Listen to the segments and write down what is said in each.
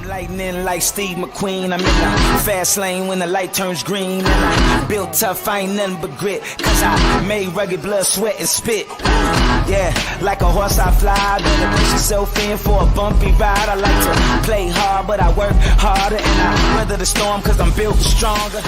Lightning like Steve McQueen. I'm in the fast lane when the light turns green. And I built tough, I ain't nothing but grit. Cause I made rugged blood, sweat, and spit. Yeah, like a horse I fly. Better push yourself in for a bumpy ride. I like to play hard, but I work harder. And I weather the storm cause I'm built stronger.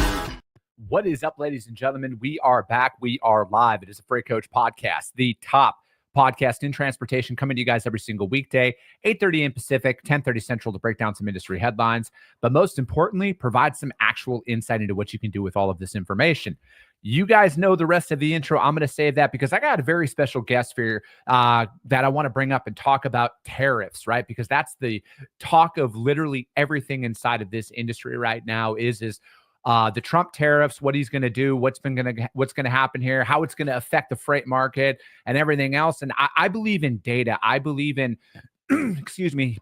What is up, ladies and gentlemen? We are back. We are live. It is a Freight Coach podcast, the top podcast in transportation, coming to you guys every single weekday, 8:30 a.m. Pacific, 10:30 Central, to break down some industry headlines, but most importantly, provide some actual insight into what you can do with all of this information. You guys know the rest of the intro. I'm going to save that because I got a very special guest here that I want to bring up and talk about tariffs, right? Because that's the talk of literally everything inside of this industry right now is the Trump tariffs, what he's going to do, what's going to happen here, how it's going to affect the freight market and everything else. And I believe in data. I believe in, excuse me,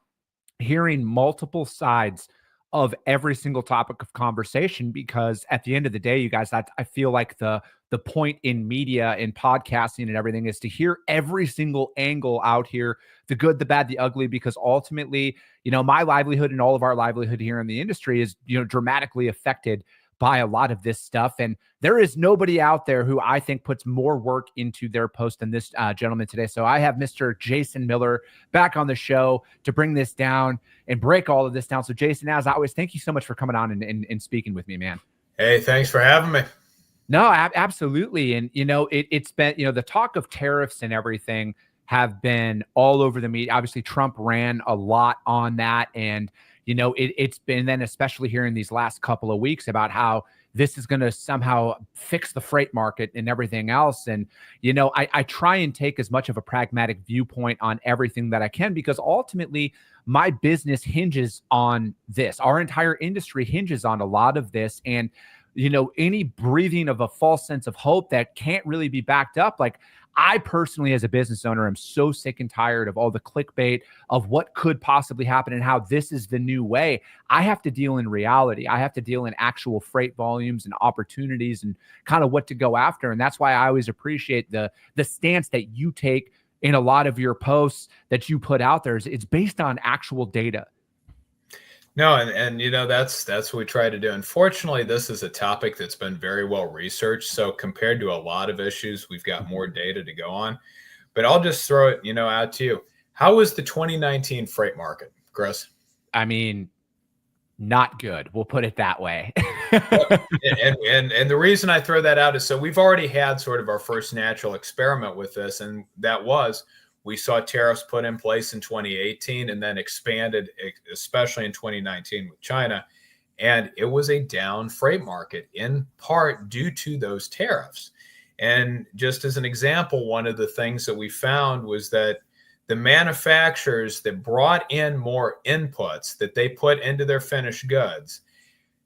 hearing multiple sides of every single topic of conversation, because at the end of the day, you guys, I feel like the point in media and podcasting and everything is to hear every single angle out here, the good, the bad, the ugly, because ultimately, you know, my livelihood and all of our livelihood here in the industry is, you know, dramatically affected by a lot of this stuff. And there is nobody out there who I think puts more work into their post than this gentleman today. So I have Mr. Jason Miller back on the show to bring this down and break all of this down. So Jason, as always, thank you so much for coming on and speaking with me, man. Hey, thanks for having me. No, absolutely. And, you know, it's been, you know, the talk of tariffs and everything have been all over the media. Obviously, Trump ran a lot on that. And, you know, it's been then, especially here in these last couple of weeks, about how this is going to somehow fix the freight market and everything else. And, you know, I try and take as much of a pragmatic viewpoint on everything that I can, because ultimately my business hinges on this. Our entire industry hinges on a lot of this. And, you know, any breathing of a false sense of hope that can't really be backed up. Like, I personally, as a business owner, am so sick and tired of all the clickbait of what could possibly happen and how this is the new way. I have to deal in reality. I have to deal in actual freight volumes and opportunities and kind of what to go after. And that's why I always appreciate the stance that you take in a lot of your posts that you put out there. It's based on actual data. No, and you know, that's what we try to do. Unfortunately, this is a topic that's been very well researched. So compared to a lot of issues, we've got more data to go on. But I'll just throw it, you know, out to you. How was the 2019 freight market, Chris? I mean, not good. We'll put it that way. and the reason I throw that out is so we've already had sort of our first natural experiment with this, and that was we saw tariffs put in place in 2018 and then expanded, especially in 2019 with China. And it was a down freight market in part due to those tariffs. And just as an example, one of the things that we found was that the manufacturers that brought in more inputs that they put into their finished goods,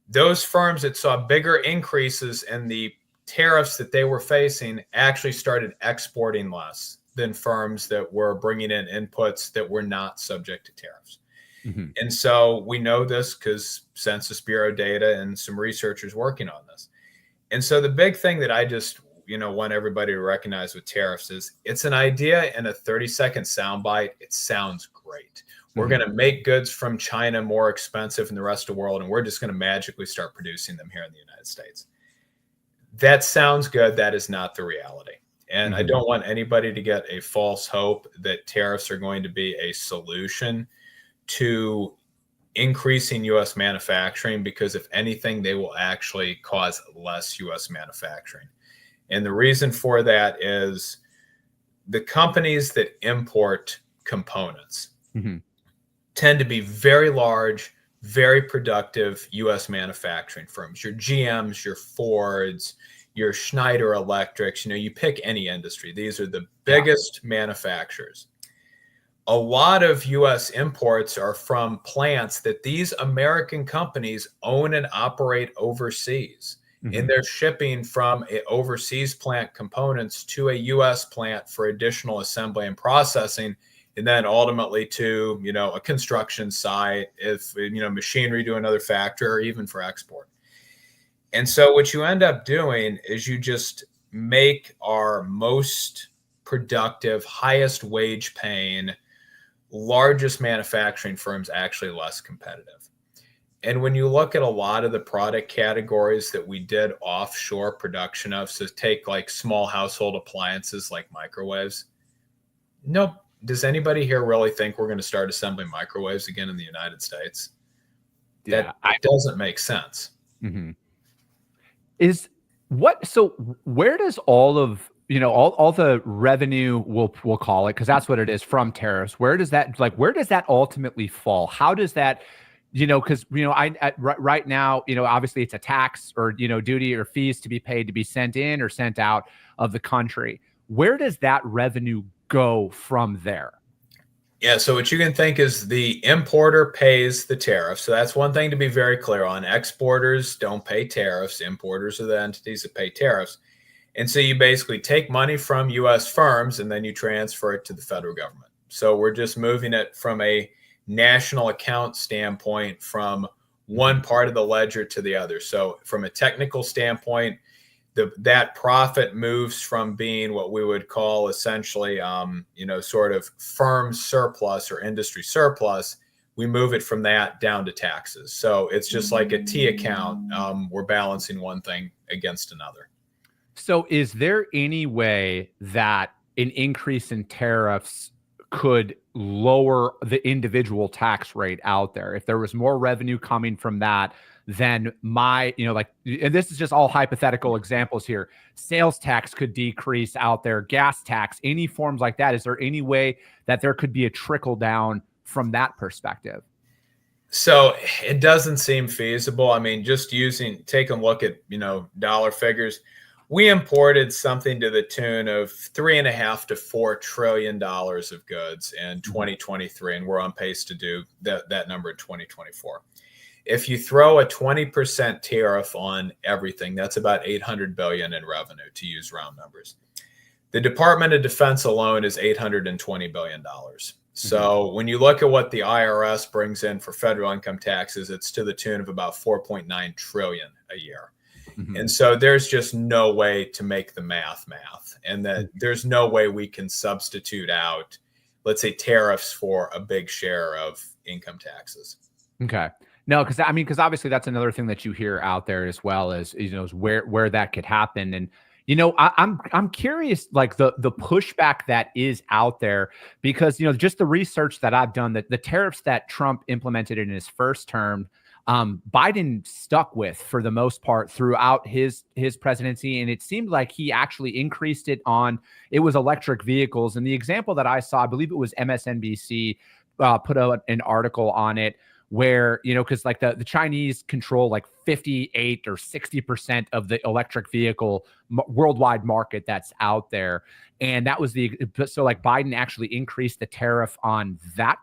those firms that saw bigger increases in the tariffs that they were facing actually started exporting less than firms that were bringing in inputs that were not subject to tariffs. Mm-hmm. And so we know this because Census Bureau data and some researchers working on this. And so the big thing that I just, you know, want everybody to recognize with tariffs is it's an idea in a 30-second soundbite. It sounds great. Mm-hmm. We're going to make goods from China more expensive than the rest of the world, and we're just going to magically start producing them here in the United States. That sounds good. That is not the reality. And I don't want anybody to get a false hope that tariffs are going to be a solution to increasing U.S. manufacturing, because if anything, they will actually cause less U.S. manufacturing. And the reason for that is the companies that import components tend to be very large, very productive U.S. manufacturing firms. Your GMs, your Fords, your Schneider Electrics, you know, you pick any industry. These are the biggest manufacturers. A lot of U.S. imports are from plants that these American companies own and operate overseas. And they're shipping from an overseas plant components to a U.S. plant for additional assembly and processing, and then ultimately to, you know, a construction site, if, you know, machinery to another factory, or even for export. And so what you end up doing is you just make our most productive, highest wage paying largest manufacturing firms actually less competitive. And when you look at a lot of the product categories that we did offshore production of, so take like small household appliances like microwaves. No, does anybody here really think we're going to start assembling microwaves again in the United States? Yeah, That doesn't make sense. Mm-hmm. So where does all of, all the revenue, we'll call it, because that's what it is, from tariffs, where does that ultimately fall? How does that, because right now, obviously it's a tax or duty or fees to be paid to be sent in or sent out of the country. Where does that revenue go from there? Yeah, so what you can think is the importer pays the tariff. So that's one thing to be very clear on. Exporters don't pay tariffs. Importers are the entities that pay tariffs. And so you basically take money from U.S. firms and then you transfer it to the federal government. So we're just moving it from a national account standpoint from one part of the ledger to the other. So from a technical standpoint, that profit moves from being what we would call essentially, sort of firm surplus or industry surplus. We move it from that down to taxes. So it's just like a T account. We're balancing one thing against another. So is there any way that an increase in tariffs could lower the individual tax rate out there? If there was more revenue coming from that, then and this is just all hypothetical examples here, sales tax could decrease out there, gas tax, any forms like that. Is there any way that there could be a trickle down from that perspective? So it doesn't seem feasible. I mean, just take a look at, dollar figures. We imported something to the tune of $3.5 to $4 trillion of goods in 2023, and we're on pace to do that number in 2024. If you throw a 20% tariff on everything, that's about $800 billion in revenue, to use round numbers. The Department of Defense alone is $820 billion. So when you look at what the IRS brings in for federal income taxes, it's to the tune of about 4.9 trillion a year. And so there's just no way to make the math, and that there's no way we can substitute out, let's say, tariffs for a big share of income taxes. Okay. No, because obviously that's another thing that you hear out there as well as, is where that could happen. And, I'm curious, like the pushback that is out there, because, just the research that I've done, that the tariffs that Trump implemented in his first term, Biden stuck with for the most part throughout his presidency. And it seemed like he actually increased it it was electric vehicles. And the example that I saw, I believe it was MSNBC, put out an article on it, where, because like the Chinese control like 58 or 60% of the electric vehicle worldwide market that's out there. And that was so like Biden actually increased the tariff on that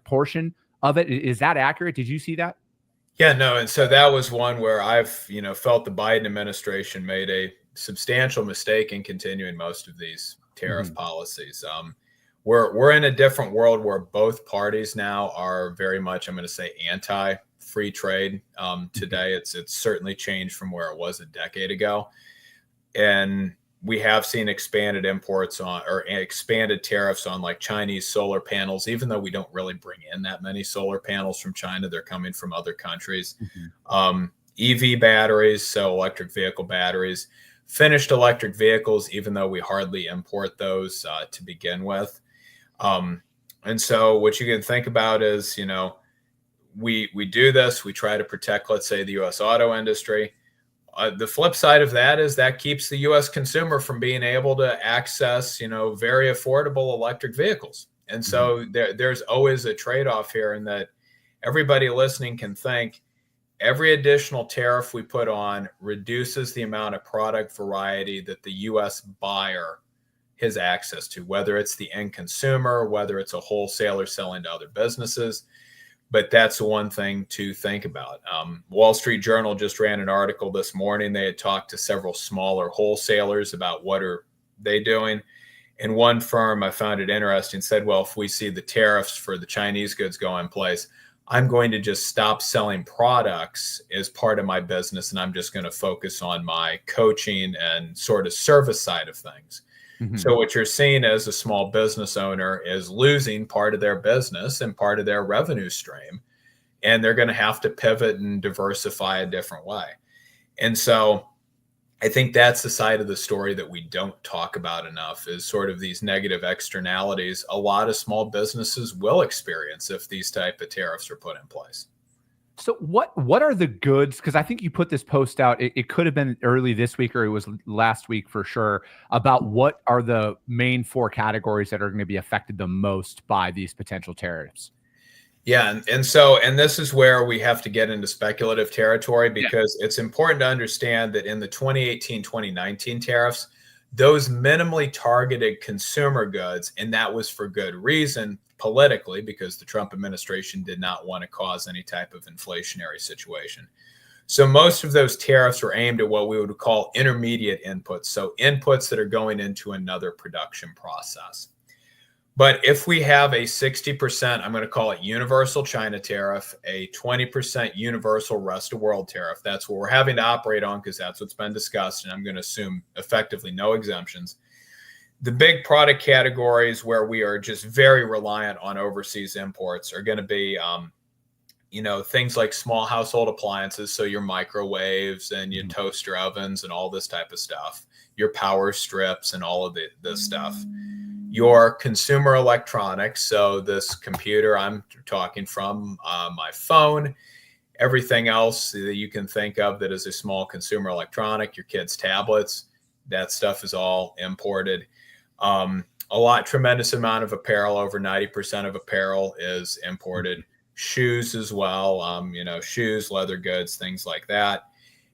portion of it. Is that accurate? Did you see that? Yeah, no. And so that was one where I've, felt the Biden administration made a substantial mistake in continuing most of these tariff policies. We're in a different world where both parties now are very much, I'm going to say, anti-free trade. Today, it's certainly changed from where it was a decade ago. And we have seen expanded expanded tariffs on like Chinese solar panels, even though we don't really bring in that many solar panels from China. They're coming from other countries. EV batteries, so electric vehicle batteries, finished electric vehicles, even though we hardly import those to begin with. And so what you can think about is, we do this, we try to protect, let's say, the U.S. auto industry. The flip side of that is that keeps the U.S. consumer from being able to access, very affordable electric vehicles. And so there's always a trade-off here, in that everybody listening can think every additional tariff we put on reduces the amount of product variety that the U.S. buyer has access to, whether it's the end consumer, whether it's a wholesaler selling to other businesses. But that's one thing to think about. Wall Street Journal just ran an article this morning. They had talked to several smaller wholesalers about what are they doing. And one firm, I found it interesting, said, well, if we see the tariffs for the Chinese goods go in place, I'm going to just stop selling products as part of my business, and I'm just going to focus on my coaching and sort of service side of things. Mhm. So what you're seeing as a small business owner is losing part of their business and part of their revenue stream, and they're going to have to pivot and diversify a different way. And so I think that's the side of the story that we don't talk about enough, is sort of these negative externalities a lot of small businesses will experience if these type of tariffs are put in place. So what are the goods? Because I think you put this post out. It could have been early this week or it was last week for sure, about what are the main 4 categories that are going to be affected the most by these potential tariffs. Yeah. And this is where we have to get into speculative territory, because it's important to understand that in the 2018-2019 tariffs, those minimally targeted consumer goods, and that was for good reason politically, because the Trump administration did not want to cause any type of inflationary situation. So most of those tariffs were aimed at what we would call intermediate inputs. So inputs that are going into another production process. But if we have a 60%, I'm going to call it universal China tariff, a 20% universal rest of world tariff, that's what we're having to operate on, because that's what's been discussed. And I'm going to assume effectively no exemptions. The big product categories where we are just very reliant on overseas imports are going to be, things like small household appliances. So your microwaves and your toaster ovens and all this type of stuff, your power strips and all of this stuff. Your consumer electronics, so this computer I'm talking from, my phone, everything else that you can think of that is a small consumer electronic, your kids' tablets, that stuff is all imported. Tremendous amount of apparel, over 90% of apparel is imported. Shoes as well, shoes, leather goods, things like that.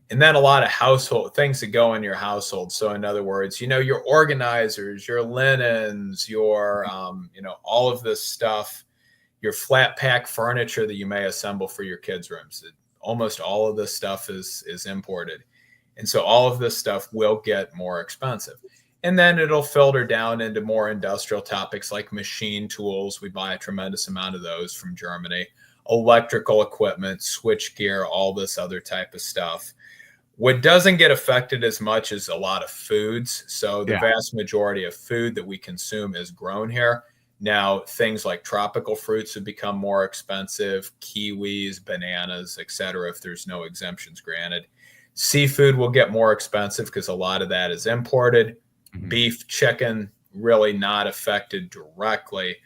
And then a lot of household things that go in your household. So in other words, your organizers, your linens, your, all of this stuff, your flat pack furniture that you may assemble for your kids' rooms. Almost all of this stuff is imported. And so all of this stuff will get more expensive. And then it'll filter down into more industrial topics like machine tools. We buy a tremendous amount of those from Germany, electrical equipment, switch gear, all this other type of stuff. What doesn't get affected as much is a lot of foods. So the vast majority of food that we consume is grown here. Now, things like tropical fruits have become more expensive, kiwis, bananas, etc., if there's no exemptions granted. Seafood will get more expensive because a lot of that is imported. Beef, chicken, really not affected directly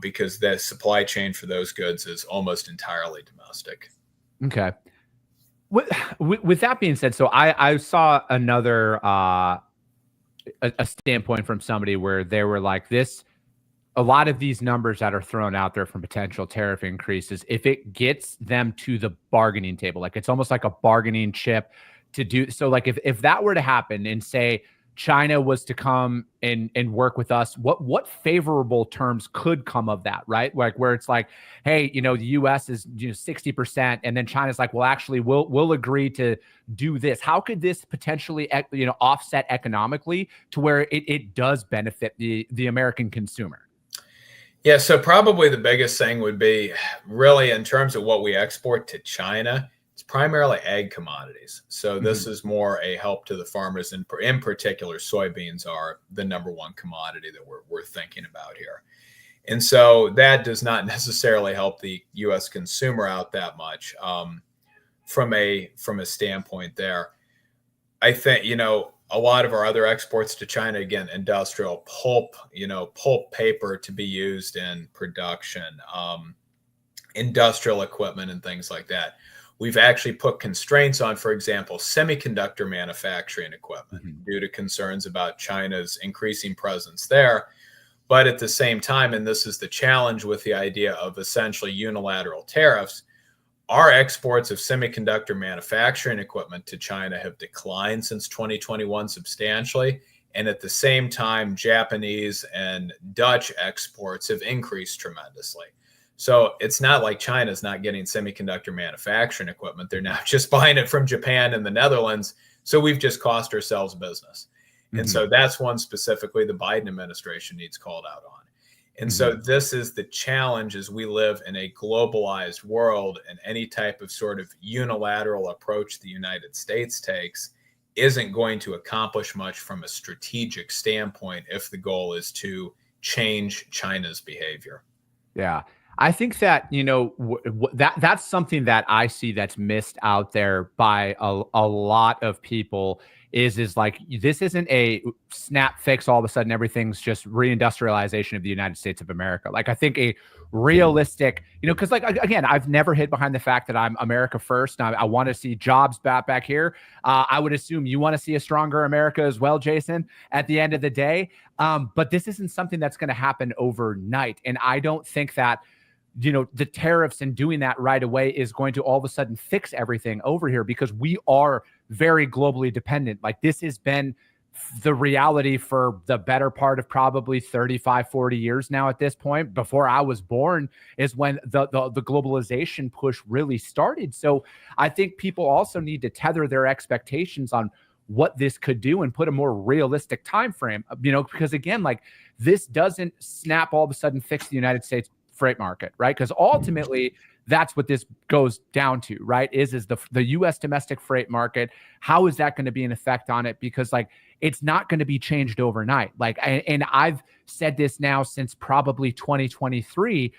because the supply chain for those goods is almost entirely domestic. Okay. With that being said, so I saw another a standpoint from somebody where they were like, a lot of these numbers that are thrown out there from potential tariff increases, if it gets them to the bargaining table, like it's almost like a bargaining chip to do. So like if that were to happen and say China was to come and work with us, what favorable terms could come of that, right? Like where it's like, hey, the US is 60%, and then China's like, well, actually we'll agree to do this. How could this potentially offset economically to where it does benefit the American consumer? Yeah, so probably the biggest thing would be really in terms of what we export to China. It's primarily ag commodities. So this is more a help to the farmers. In particular, soybeans are the number one commodity that we're thinking about here. And so that does not necessarily help the U.S. consumer out that much from a standpoint there. I think, a lot of our other exports to China, again, industrial pulp, pulp paper to be used in production, industrial equipment and things like that. We've actually put constraints on, for example, semiconductor manufacturing equipment due to concerns about China's increasing presence there. But at the same time, and this is the challenge with the idea of essentially unilateral tariffs, our exports of semiconductor manufacturing equipment to China have declined since 2021 substantially. And at the same time, Japanese and Dutch exports have increased tremendously. So it's not like China's not getting semiconductor manufacturing equipment. They're now just buying it from Japan and the Netherlands. So we've just cost ourselves business. And so that's one specifically the Biden administration needs called out on. And so this is the challenge as we live in a globalized world, and any type of sort of unilateral approach the United States takes isn't going to accomplish much from a strategic standpoint if the goal is to change China's behavior. Yeah. I think that, that's something that I see that's missed out there by a lot of people is like, this isn't a snap fix. All of a sudden, everything's just reindustrialization of the United States of America. Like, I think a realistic, because like, again, I've never hid behind the fact that I'm America first. I want to see jobs back here. I would assume you want to see a stronger America as well, Jason, at the end of the day. But this isn't something that's going to happen overnight. And I don't think that, the tariffs and doing that right away is going to all of a sudden fix everything over here, because we are very globally dependent. Like, this has been the reality for the better part of probably 35, 40 years now at this point. Before I was born is when the globalization push really started. So I think people also need to tether their expectations on what this could do and put a more realistic time frame, because again, like, this doesn't snap all of a sudden fix the United States freight market, right? Because ultimately that's what this goes down to, right? Is the U.S. domestic freight market. How is that going to be an effect on it? Because like, it's not going to be changed overnight. Like, and I've said this now since probably 2023,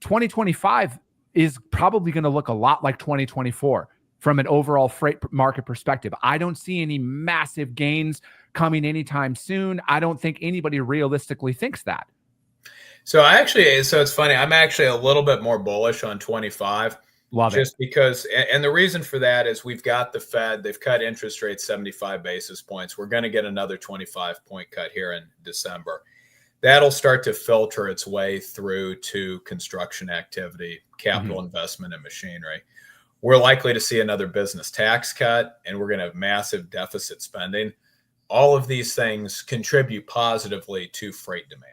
2025 is probably going to look a lot like 2024 from an overall freight market perspective. I don't see any massive gains coming anytime soon. I don't think anybody realistically thinks that. So it's funny. I'm actually a little bit more bullish on 25. Love just it. Because, and the reason for that is we've got the Fed. They've cut interest rates 75 basis points. We're going to get another 25-point cut here in December. That'll start to filter its way through to construction activity, capital investment, and machinery. We're likely to see another business tax cut, and we're going to have massive deficit spending. All of these things contribute positively to freight demand.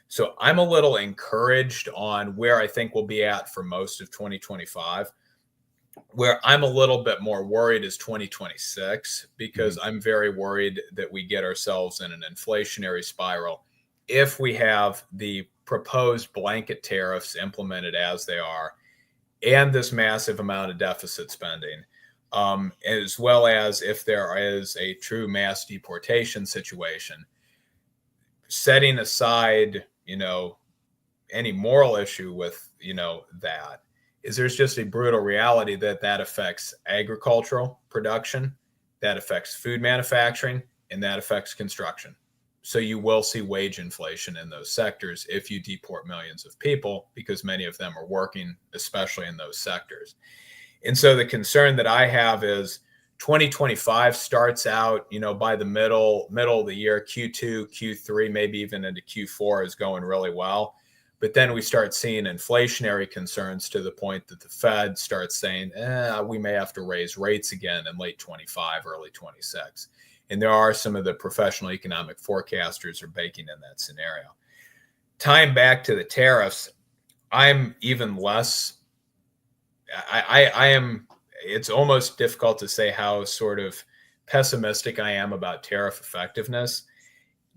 So I'm a little encouraged on where I think we'll be at for most of 2025. Where I'm a little bit more worried is 2026, because I'm very worried that we get ourselves in an inflationary spiral if we have the proposed blanket tariffs implemented as they are, and this massive amount of deficit spending, as well as if there is a true mass deportation situation. Setting aside any moral issue with, that is, there's just a brutal reality that affects agricultural production, that affects food manufacturing, and that affects construction. So you will see wage inflation in those sectors if you deport millions of people, because many of them are working, especially in those sectors. And so the concern that I have is 2025 starts out, by the middle of the year, Q2, Q3, maybe even into Q4 is going really well. But then we start seeing inflationary concerns to the point that the Fed starts saying, we may have to raise rates again in late 25, early 26. And there are some of the professional economic forecasters are baking in that scenario. Tying back to the tariffs, I'm even less, it's almost difficult to say how sort of pessimistic I am about tariff effectiveness,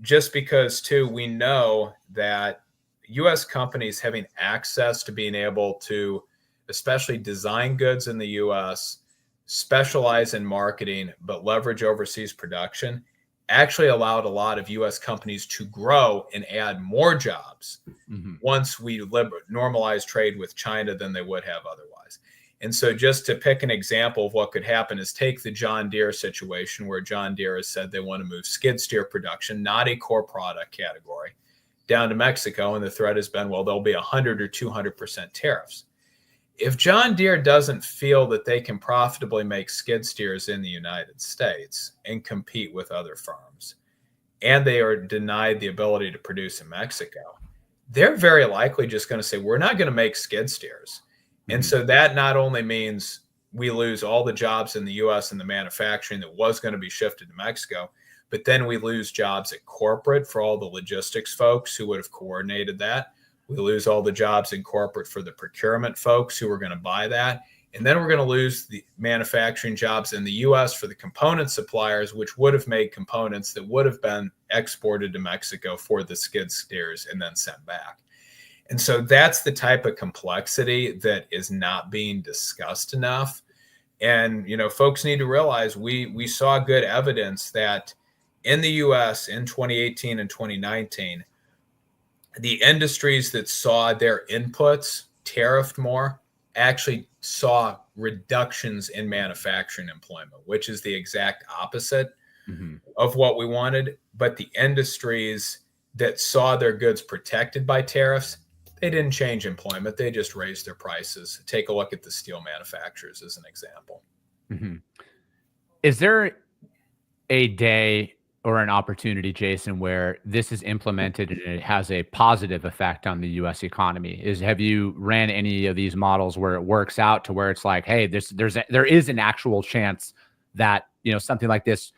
just because, too, we know that U.S. companies having access to being able to especially design goods in the U.S., specialize in marketing, but leverage overseas production, actually allowed a lot of U.S. companies to grow and add more jobs once we normalize trade with China than they would have otherwise. And so just to pick an example of what could happen is take the John Deere situation, where John Deere has said they want to move skid steer production, not a core product category, down to Mexico. And the threat has been, well, there'll be 100 or 200% tariffs. If John Deere doesn't feel that they can profitably make skid steers in the United States and compete with other firms, and they are denied the ability to produce in Mexico, they're very likely just going to say, we're not going to make skid steers. And so that not only means we lose all the jobs in the U.S. and the manufacturing that was going to be shifted to Mexico, but then we lose jobs at corporate for all the logistics folks who would have coordinated that. We lose all the jobs in corporate for the procurement folks who are going to buy that. And then we're going to lose the manufacturing jobs in the U.S. for the component suppliers, which would have made components that would have been exported to Mexico for the skid steers and then sent back. And so that's the type of complexity that is not being discussed enough. And, folks need to realize we saw good evidence that in the US in 2018 and 2019, the industries that saw their inputs tariffed more actually saw reductions in manufacturing employment, which is the exact opposite of what we wanted. But the industries that saw their goods protected by tariffs, they didn't change employment. They just raised their prices. Take a look at the steel manufacturers as an example. Is there a day or an opportunity, Jason, where this is implemented and it has a positive effect on the U.S. economy? Have you ran any of these models where it works out to where it's like, hey, there is an actual chance that, something like this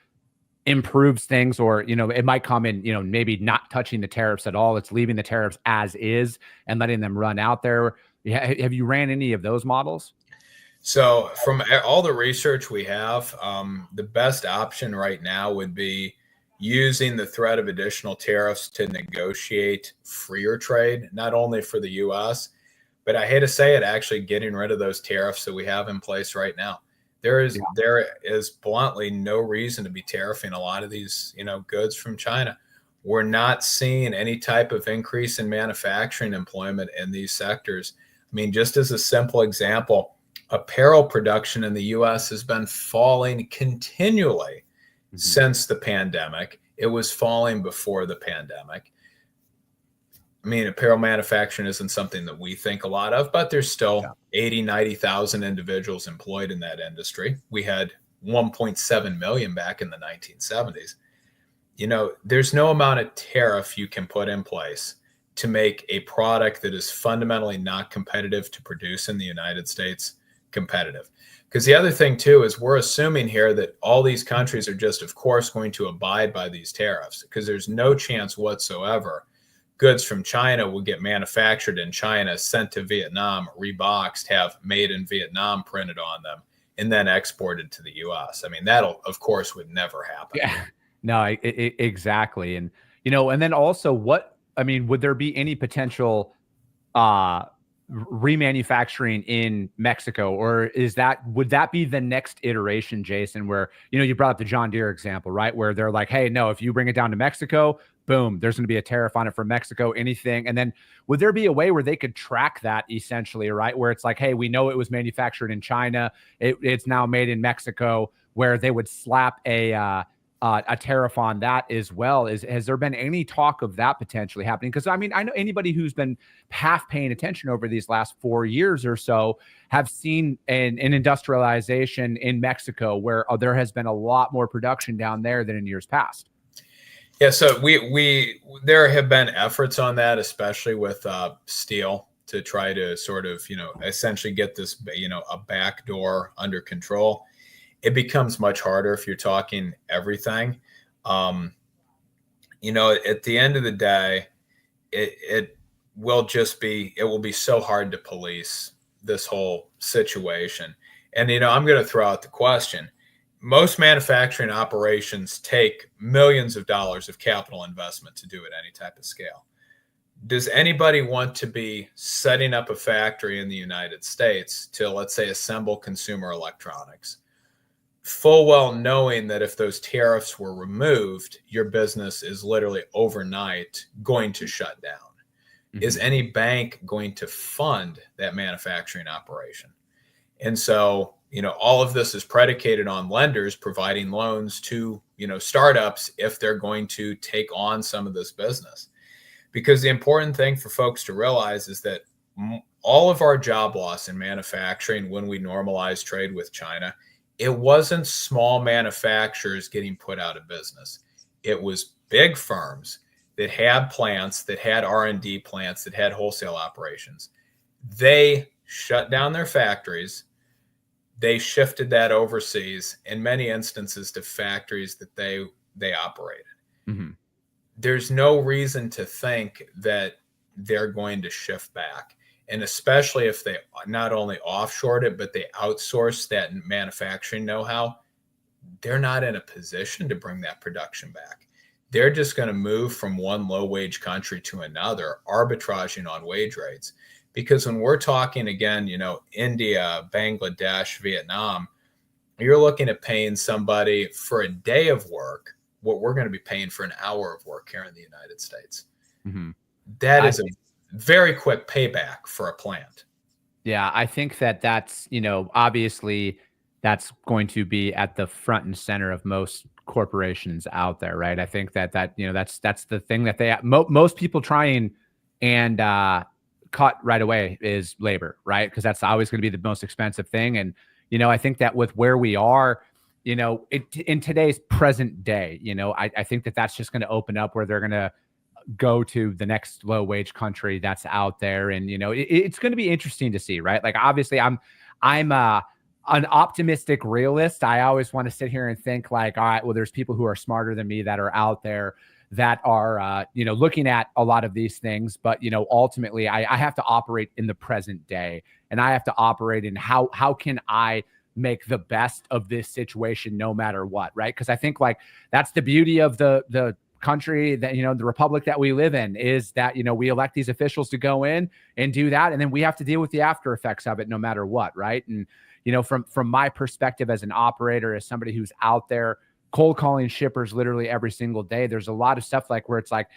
improves things, or, it might come in, maybe not touching the tariffs at all. It's leaving the tariffs as is and letting them run out there. Have you ran any of those models? So from all the research we have, the best option right now would be using the threat of additional tariffs to negotiate freer trade, not only for the U.S., but I hate to say it, actually getting rid of those tariffs that we have in place right now. There is bluntly no reason to be tariffing a lot of these, goods from China. We're not seeing any type of increase in manufacturing employment in these sectors. I mean, just as a simple example, apparel production in the U.S. has been falling continually since the pandemic. It was falling before the pandemic. I mean, apparel manufacturing isn't something that we think a lot of, but there's still 80, 90,000 individuals employed in that industry. We had 1.7 million back in the 1970s. There's no amount of tariff you can put in place to make a product that is fundamentally not competitive to produce in the United States competitive. Because the other thing too is we're assuming here that all these countries are just, of course, going to abide by these tariffs, because there's no chance whatsoever goods from China will get manufactured in China, sent to Vietnam, reboxed, have made in Vietnam printed on them, and then exported to the U.S. I mean, that'll, of course, would never happen. Yeah, no, exactly. And, and then also would there be any potential remanufacturing in Mexico, or would that be the next iteration, Jason, where, you brought up the John Deere example, right? Where they're like, hey, no, if you bring it down to Mexico, boom, there's going to be a tariff on it for Mexico, anything. And then would there be a way where they could track that essentially, right? Where it's like, hey, we know it was manufactured in China. It's now made in Mexico, where they would slap a tariff on that as well. Has there been any talk of that potentially happening? Because I mean, I know anybody who's been half paying attention over these last 4 years or so have seen an industrialization in Mexico where there has been a lot more production down there than in years past. Yeah, so there have been efforts on that, especially with steel, to try to sort of, essentially get this, a backdoor under control. It becomes much harder if you're talking everything. At the end of the day, it will be so hard to police this whole situation. And, I'm going to throw out the question. Most manufacturing operations take millions of dollars of capital investment to do at any type of scale. Does anybody want to be setting up a factory in the United States to, let's say, assemble consumer electronics, full well knowing that if those tariffs were removed, your business is literally overnight going to shut down? Is any bank going to fund that manufacturing operation? And so, all of this is predicated on lenders providing loans to, startups if they're going to take on some of this business. Because the important thing for folks to realize is that all of our job loss in manufacturing, when we normalize trade with China, it wasn't small manufacturers getting put out of business. It was big firms that had plants, that had R&D plants, that had wholesale operations. They shut down their factories. They shifted that overseas, in many instances, to factories that they operated. There's no reason to think that they're going to shift back. And especially if they not only offshored it, but they outsource that manufacturing know-how, they're not in a position to bring that production back. They're just going to move from one low-wage country to another, arbitraging on wage rates. Because when we're talking, again, India, Bangladesh, Vietnam, you're looking at paying somebody for a day of work what we're going to be paying for an hour of work here in the United States. Mm-hmm. That is a very quick payback for a plant. Yeah, I think that's, obviously that's going to be at the front and center of most corporations out there, right? I think that's the thing that most people try and cut right away is labor, right? Because that's always going to be the most expensive thing. And, I think that with where we are, in today's present day, I think that's just going to open up where they're going to go to the next low wage country that's out there. And, it's going to be interesting to see, right? Like, obviously I'm an optimistic realist. I always want to sit here and think like, all right, well, there's people who are smarter than me that are out there that are, looking at a lot of these things. But, ultimately I have to operate in the present day, and I have to operate in how can I make the best of this situation no matter what, right? Because I think like that's the beauty of the country that, the republic that we live in, is that, we elect these officials to go in and do that. And then we have to deal with the after effects of it no matter what. Right. And, from my perspective as an operator, as somebody who's out there cold calling shippers literally every single day, there's a lot of stuff like where it's like,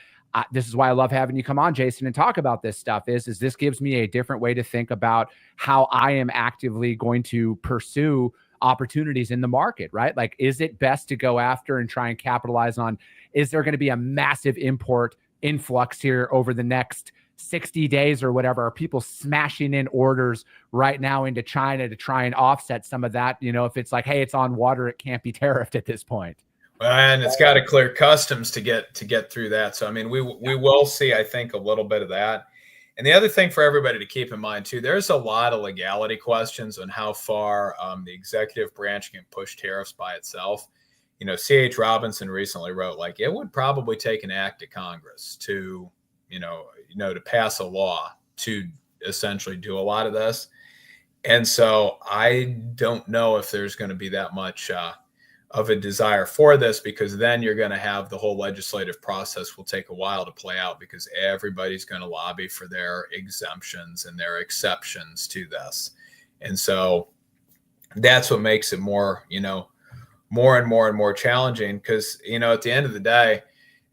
this is why I love having you come on, Jason, and talk about this stuff is this gives me a different way to think about how I am actively going to pursue opportunities in the market, right? Like, is it best to go after and try and capitalize on, is there going to be a massive import influx here over the next 60 days or whatever? Are people smashing in orders right now into China to try and offset some of that? If it's like, hey, it's on water, it can't be tariffed at this point. And it's got to clear customs to get through that. So, I mean, we will see, I think, a little bit of that. And the other thing for everybody to keep in mind, too, there's a lot of legality questions on how far the executive branch can push tariffs by itself. C.H. Robinson recently wrote, like, it would probably take an act of Congress to, to pass a law to essentially do a lot of this. And so I don't know if there's going to be that much of a desire for this, because then you're going to have the whole legislative process will take a while to play out, because everybody's going to lobby for their exemptions and their exceptions to this. And so that's what makes it more, more and more challenging, because, at the end of the day,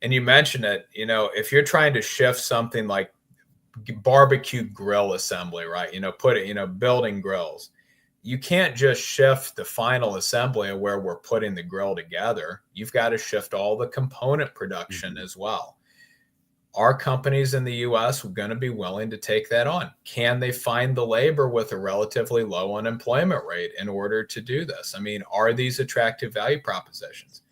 and you mentioned it, if you're trying to shift something like barbecue grill assembly, right? Building grills, you can't just shift the final assembly of where we're putting the grill together. You've got to shift all the component production as well. Are companies in the U.S. going to be willing to take that on? Can they find the labor with a relatively low unemployment rate in order to do this? I mean, are these attractive value propositions?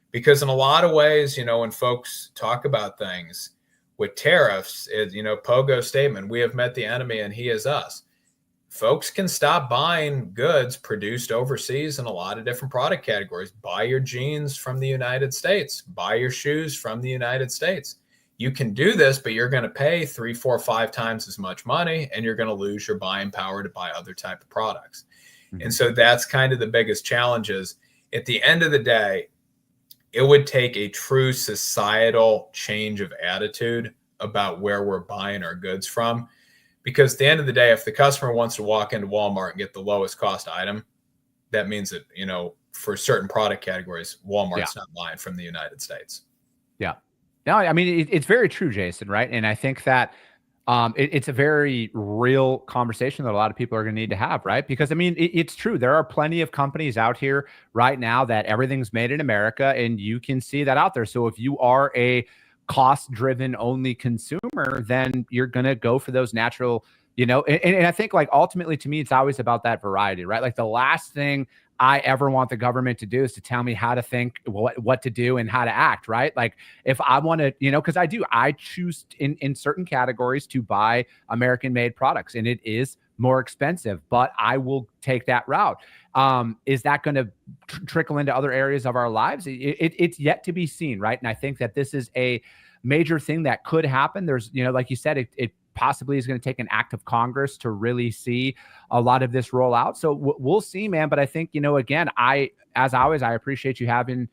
Because in a lot of ways, when folks talk about things with tariffs, Pogo's statement, we have met the enemy and he is us. Folks can stop buying goods produced overseas in a lot of different product categories. Buy your jeans from the United States. Buy your shoes from the United States. You can do this, but you're going to pay 3, 4, 5 times as much money, and you're going to lose your buying power to buy other type of products. Mm-hmm. And so that's kind of the biggest challenges. At the end of the day, it would take a true societal change of attitude about where we're buying our goods from. Because at the end of the day, if the customer wants to walk into Walmart and get the lowest cost item, that means that, for certain product categories, Walmart's not buying from the United States. Yeah. No, I mean, it's very true, Jason, right? And I think that it's a very real conversation that a lot of people are going to need to have, right? Because, I mean, it's true. There are plenty of companies out here right now that everything's made in America, and you can see that out there. So if you are a cost-driven only consumer, then you're going to go for those natural, and I think, like, ultimately, to me, it's always about that variety, right? Like, the last thing I ever want the government to do is to tell me how to think, what to do and how to act, right? Like, if I want to, because I choose in certain categories to buy American-made products, and it is more expensive, but I will take that route. Is that going to trickle into other areas of our lives? It's yet to be seen, right? And I think that this is a major thing that could happen. There's, like you said, it possibly is going to take an act of Congress to really see a lot of this roll out. So we'll see, man. But I think, again, as always, I appreciate you having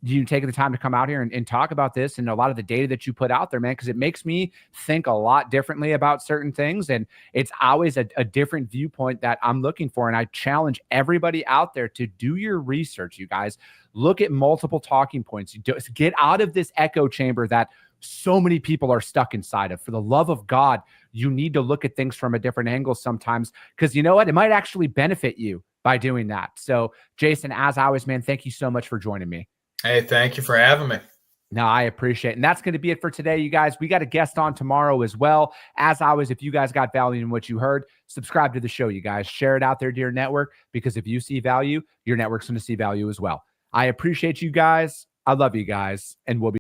you taking the time to come out here and talk about this and a lot of the data that you put out there, man, because it makes me think a lot differently about certain things. And it's always a different viewpoint that I'm looking for. And I challenge everybody out there to do your research, you guys. Look at multiple talking points. You just get out of this echo chamber that so many people are stuck inside of. For the love of God, you need to look at things from a different angle sometimes, because you know what? It might actually benefit you by doing that. So, Jason, as always, man, thank you so much for joining me. Hey, thank you for having me. No, I appreciate it. And that's going to be it for today, you guys. We got a guest on tomorrow as well. As always, if you guys got value in what you heard, subscribe to the show, you guys. Share it out there to your network, because if you see value, your network's going to see value as well. I appreciate you guys. I love you guys. And we'll be